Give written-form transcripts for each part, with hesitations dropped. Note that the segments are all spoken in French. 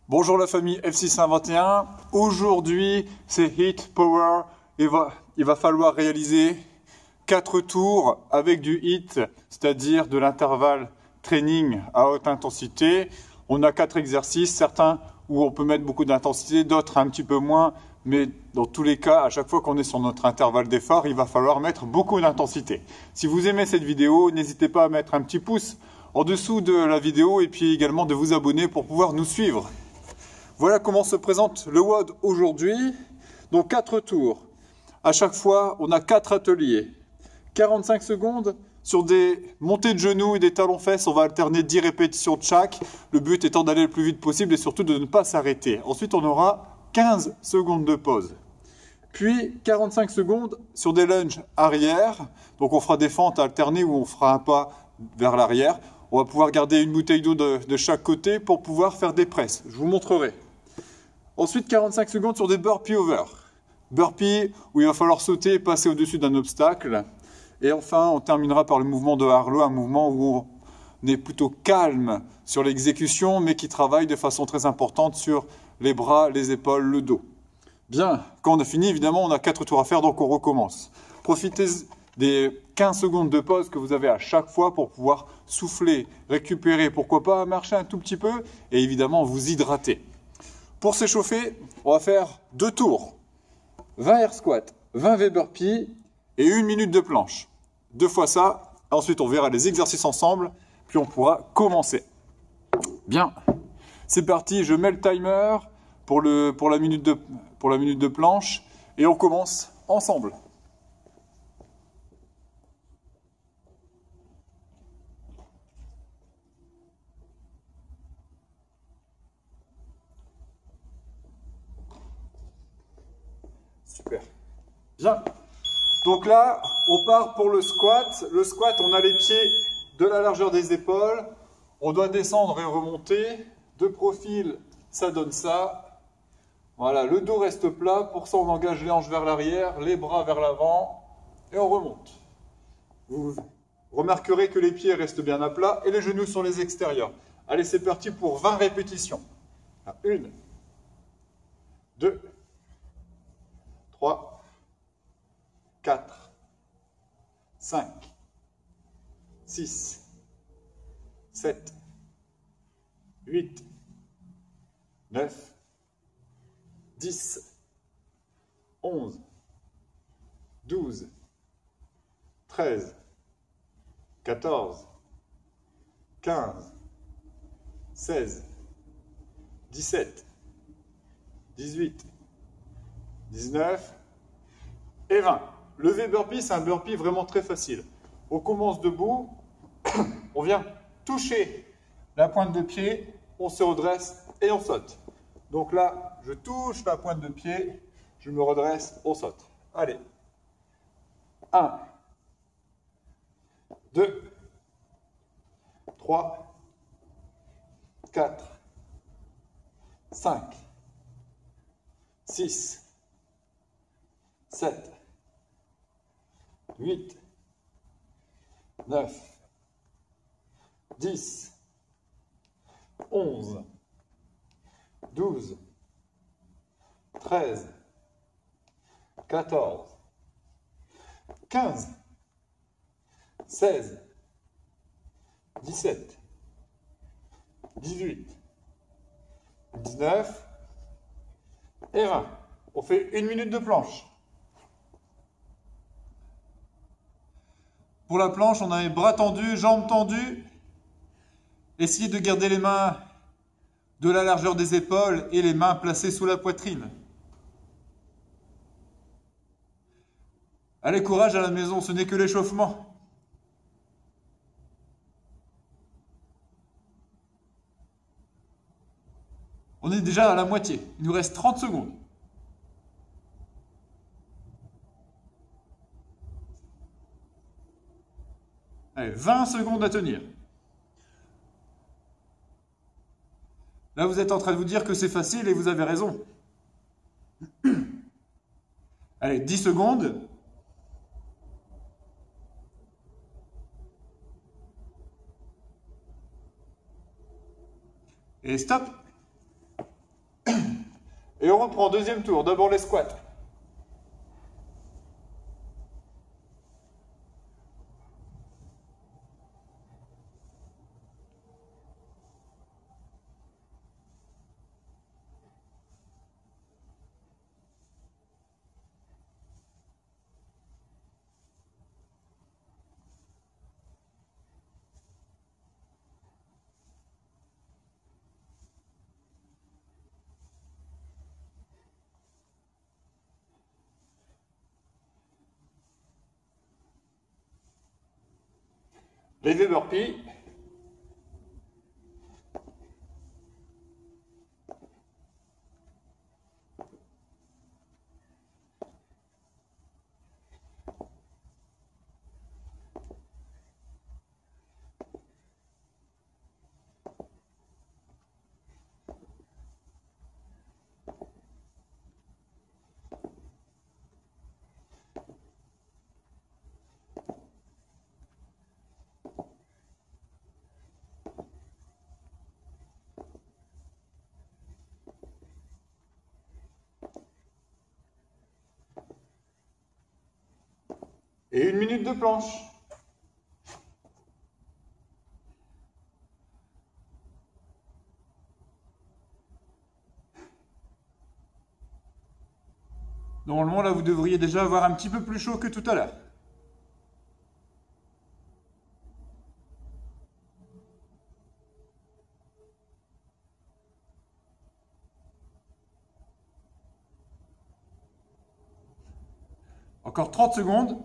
Bonjour la famille F621. Aujourd'hui, c'est Hit Power. Il va falloir réaliser 4 tours avec du HIIT, c'est-à-dire de l'intervalle training à haute intensité. On a 4 exercices, certains où on peut mettre beaucoup d'intensité, d'autres un petit peu moins. Mais dans tous les cas, à chaque fois qu'on est sur notre intervalle d'effort, il va falloir mettre beaucoup d'intensité. Si vous aimez cette vidéo, n'hésitez pas à mettre un petit pouce en dessous de la vidéo et puis également de vous abonner pour pouvoir nous suivre. Voilà comment se présente le WOD aujourd'hui. Donc 4 tours. À chaque fois, on a 4 ateliers. 45 secondes sur des montées de genoux et des talons-fesses. On va alterner 10 répétitions de chaque. Le but étant d'aller le plus vite possible et surtout de ne pas s'arrêter. Ensuite, on aura 15 secondes de pause. Puis 45 secondes sur des lunges arrière. Donc on fera des fentes alternées où on fera un pas vers l'arrière. On va pouvoir garder une bouteille d'eau de chaque côté pour pouvoir faire des presses. Je vous montrerai. Ensuite, 45 secondes sur des burpees over. Burpees où il va falloir sauter et passer au-dessus d'un obstacle. Et enfin, on terminera par le mouvement de Harlow, un mouvement où on est plutôt calme sur l'exécution, mais qui travaille de façon très importante sur les bras, les épaules, le dos. Bien, quand on a fini, évidemment, on a 4 tours à faire, donc on recommence. Profitez des 15 secondes de pause que vous avez à chaque fois pour pouvoir souffler, récupérer, pourquoi pas marcher un tout petit peu, et évidemment vous hydrater. Pour s'échauffer, on va faire 2 tours. 20 air squat, 20 V burpees et 1 minute de planche. 2 fois ça, ensuite on verra les exercices ensemble, puis on pourra commencer. Bien, c'est parti, je mets le timer pour la minute de planche et on commence ensemble. Super. Bien. Donc là, on part pour le squat. Le squat, on a les pieds de la largeur des épaules. On doit descendre et remonter. De profil, ça donne ça. Voilà, le dos reste plat. Pour ça, on engage les hanches vers l'arrière, les bras vers l'avant et on remonte. Vous remarquerez que les pieds restent bien à plat et les genoux sur les extérieurs. Allez, c'est parti pour 20 répétitions. 1, 2, 3, 4, 5, 6, 7, 8, 9, 10, 11, 12, 13, 14, 15, 16, 17, 18, 19 et 20. Le V burpee, c'est un burpee vraiment très facile. On commence debout, on vient toucher la pointe de pied, on se redresse et on saute. Donc là, je touche la pointe de pied, je me redresse, on saute. Allez. 1, 2, 3, 4, 5, 6, 7, 8, 9, 10, 11, 12, 13, 14, 15, 16, 17, 18, 19 et 20. On fait 1 minute de planche. Pour la planche, on a les bras tendus, jambes tendues. Essayez de garder les mains de la largeur des épaules et les mains placées sous la poitrine. Allez, courage à la maison, ce n'est que l'échauffement. On est déjà à la moitié. Il nous reste 30 secondes. Allez, 20 secondes à tenir. Là, vous êtes en train de vous dire que c'est facile et vous avez raison. Allez, 10 secondes. Et stop. Et on reprend, deuxième tour, d'abord les squats. Lever burpee. Et 1 minute de planche. Normalement, là, vous devriez déjà avoir un petit peu plus chaud que tout à l'heure. Encore 30 secondes.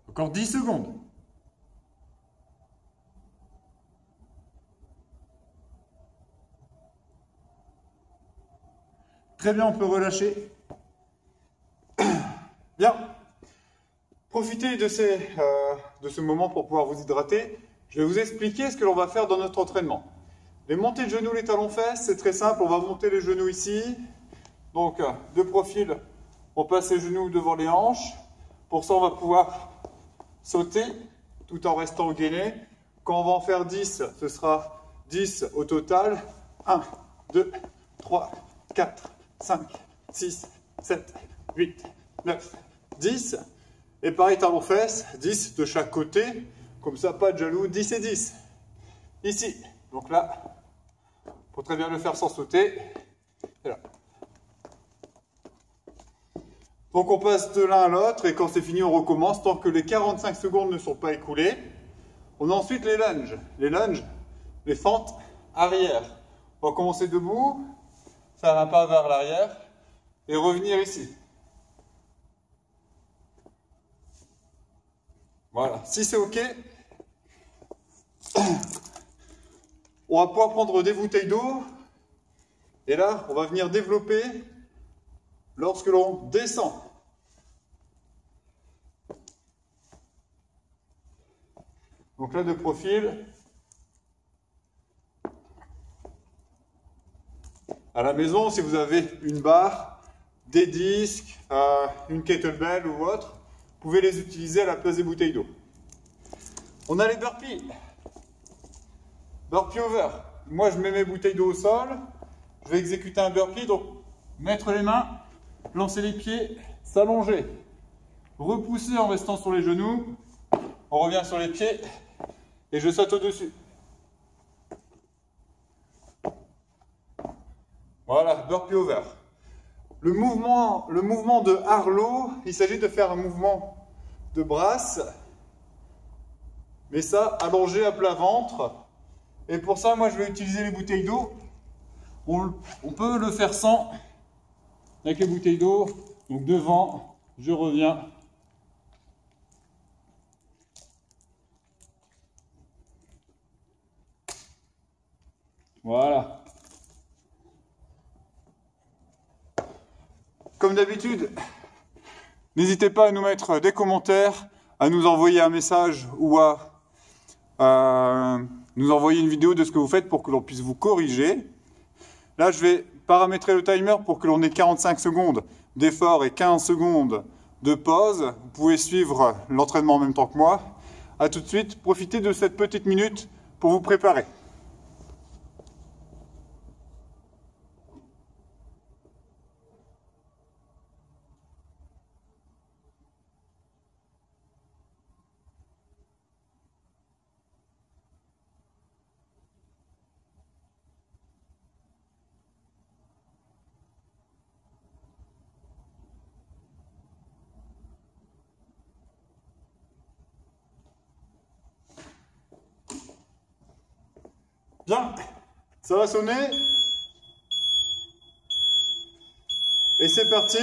Encore 10 secondes. Très bien, on peut relâcher. Bien. Profitez de ce moment pour pouvoir vous hydrater. Je vais vous expliquer ce que l'on va faire dans notre entraînement. Les montées de genoux, les talons-fesses, c'est très simple. On va monter les genoux ici. Donc, de profil, on passe les genoux devant les hanches. Pour ça, on va pouvoir sauter tout en restant gainé. Quand on va en faire 10, ce sera 10 au total. 1, 2, 3, 4, 5, 6, 7, 8, 9, 10. Et pareil, talons-fesses, 10 de chaque côté. Comme ça, pas de jaloux, 10 et 10. Ici. Donc là, faut très bien le faire sans sauter. Et là. Donc on passe de l'un à l'autre et quand c'est fini, on recommence tant que les 45 secondes ne sont pas écoulées. On a ensuite les lunges. Les lunges, les fentes arrière. On va commencer debout, faire un pas vers l'arrière et revenir ici. Voilà, si c'est OK, on va pouvoir prendre des bouteilles d'eau. Et là, on va venir développer lorsque l'on descend. Donc là, de profil. À la maison, si vous avez une barre, des disques, une kettlebell ou autre, vous pouvez les utiliser à la place des bouteilles d'eau. On a les burpees. Burpee over. Moi, je mets mes bouteilles d'eau au sol. Je vais exécuter un burpee. Donc, mettre les mains, lancer les pieds, s'allonger. Repousser en restant sur les genoux. On revient sur les pieds et je saute au-dessus. Voilà, burpee over. Le mouvement de Harlow, il s'agit de faire un mouvement de brasse, mais ça, allongé à plat ventre. Et pour ça, moi, je vais utiliser les bouteilles d'eau. On peut le faire sans, avec les bouteilles d'eau. Donc devant, je reviens. Voilà. Comme d'habitude, n'hésitez pas à nous mettre des commentaires, à nous envoyer un message ou à nous envoyer une vidéo de ce que vous faites pour que l'on puisse vous corriger. Là, je vais paramétrer le timer pour que l'on ait 45 secondes d'effort et 15 secondes de pause. Vous pouvez suivre l'entraînement en même temps que moi. A tout de suite, profitez de cette petite minute pour vous préparer. Bien, ça va sonner. Et c'est parti.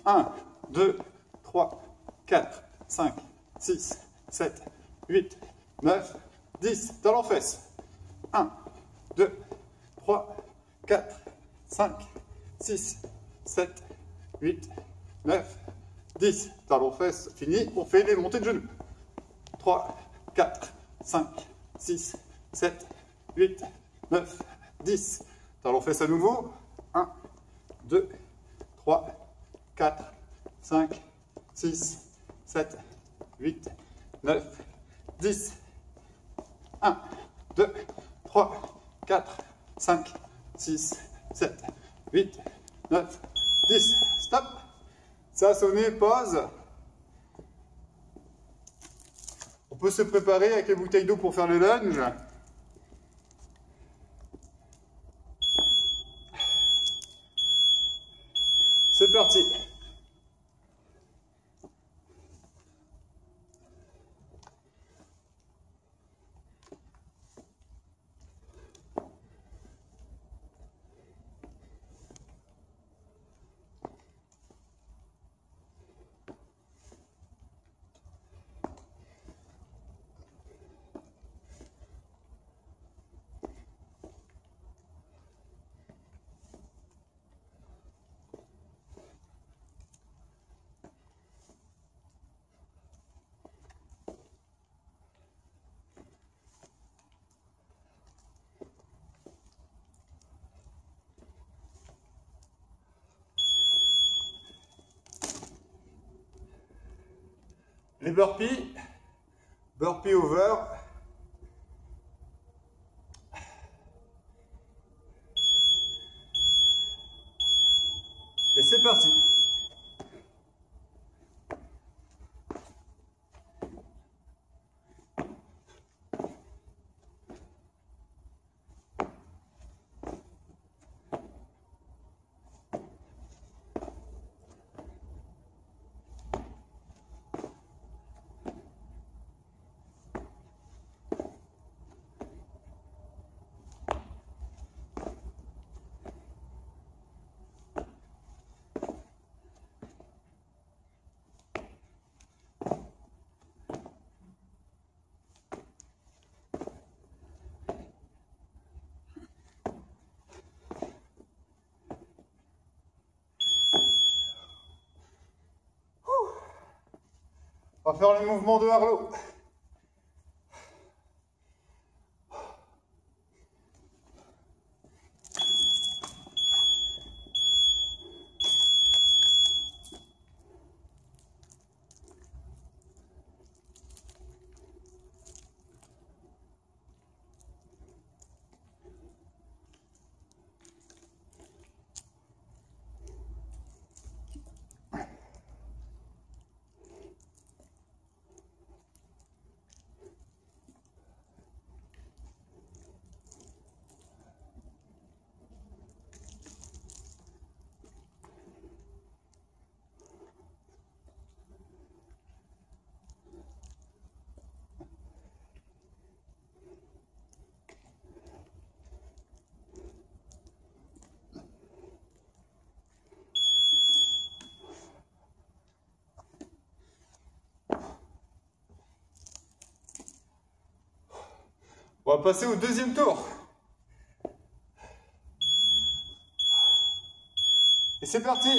1, 2, 3, 4, 5, 6, 7, 8, 9, 10. Talons fesses. 1, 2, 3, 4, 5, 6, 7, 8, 9, 10. Talons fesses, fini. On fait les montées de genoux. 3, 4, 5, 6, 7, 8, 9, 10. Talons fesses à nouveau. 1, 2, 3, 4, 5, 6, 7, 8, 9, 10. 1, 2, 3, 4, 5, 6, 7, 8, 9, 10. Stop. Ça a sonné, pause. On peut se préparer avec les bouteilles d'eau pour faire le lunge. C'est parti. Les burpees, burpee over. Et c'est parti. On va faire le mouvement de Harlow. On va passer au deuxième tour. Et c'est parti.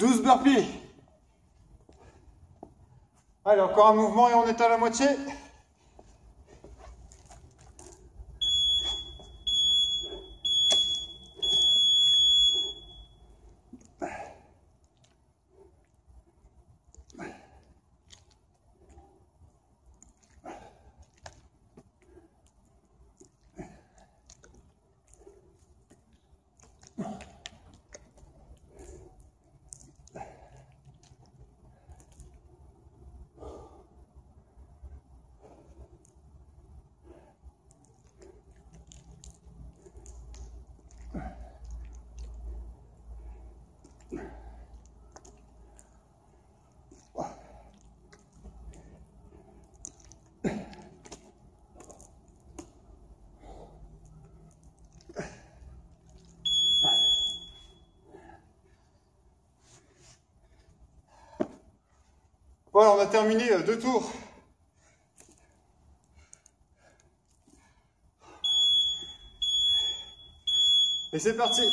12 burpees. Allez, encore un mouvement et on est à la moitié. Voilà, on a terminé 2 tours. Et c'est parti.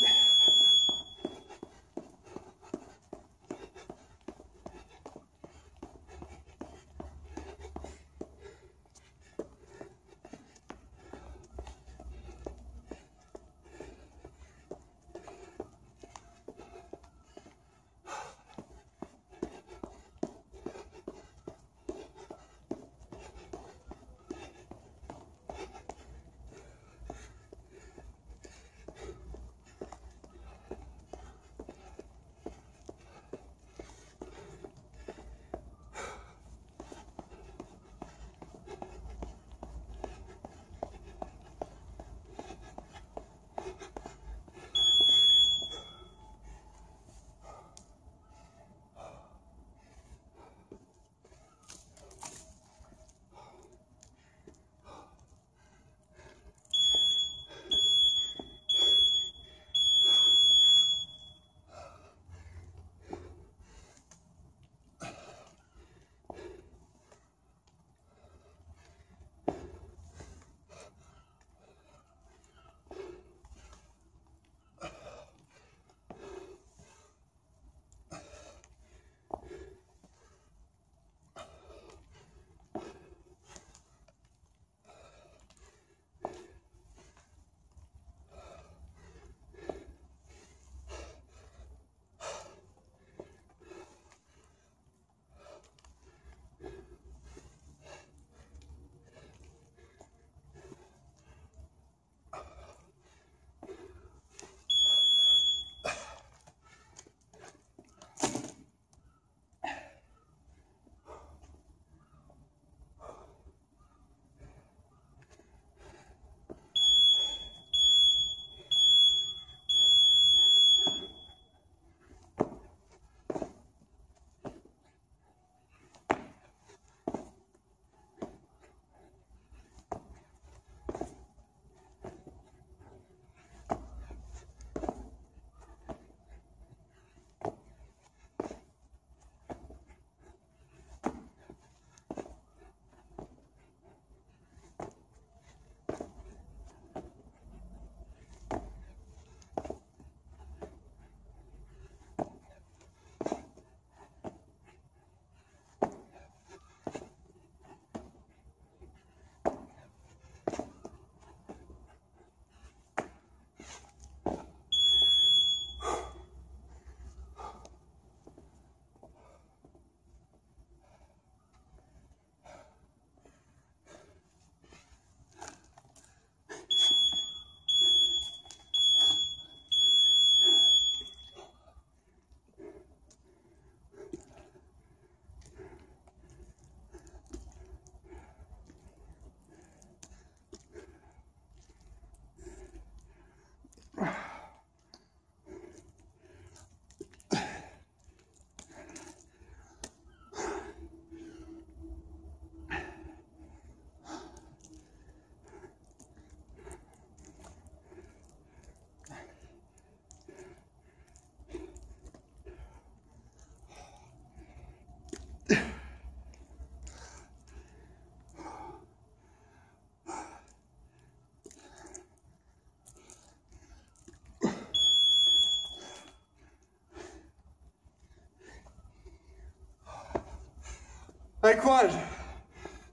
Allez, courage.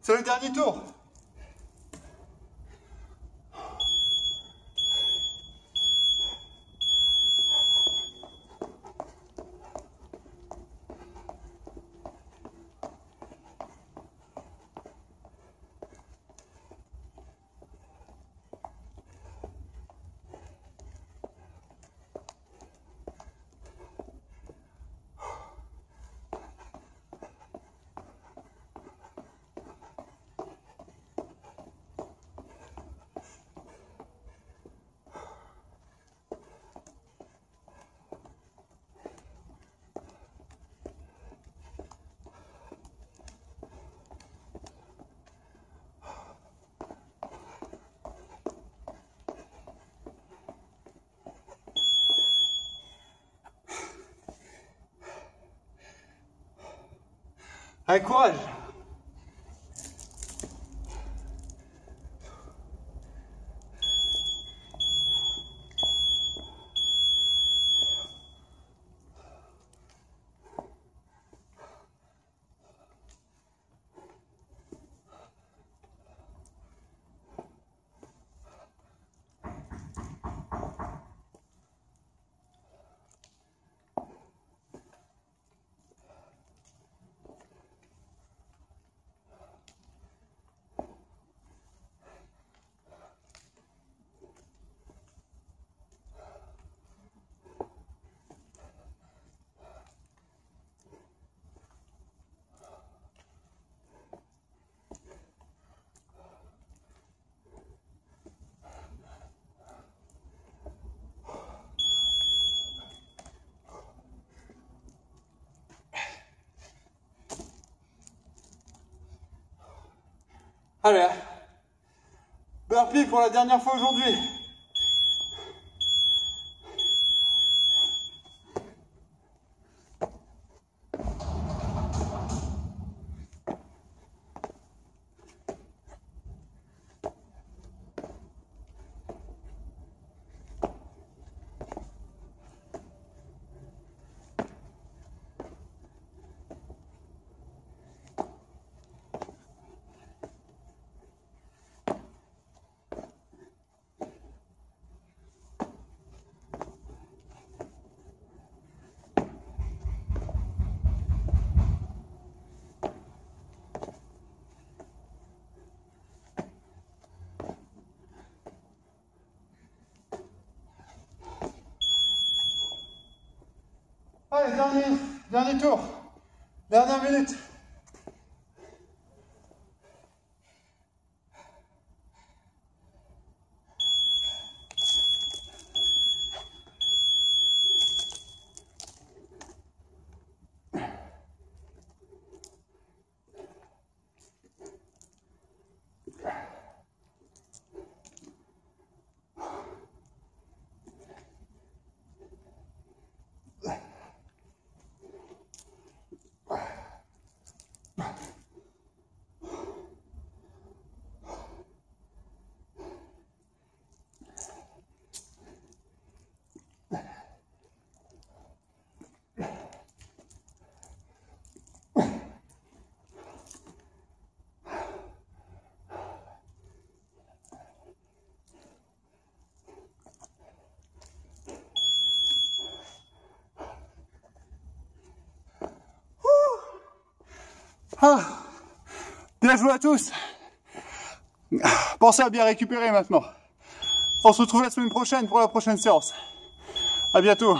C'est le dernier tour. Allez, courage. Allez, burpee pour la dernière fois aujourd'hui. Allez, dernier tour, dernière minute. Ah, bien joué à tous. Pensez à bien récupérer maintenant. On se retrouve la semaine prochaine pour la prochaine séance. À bientôt.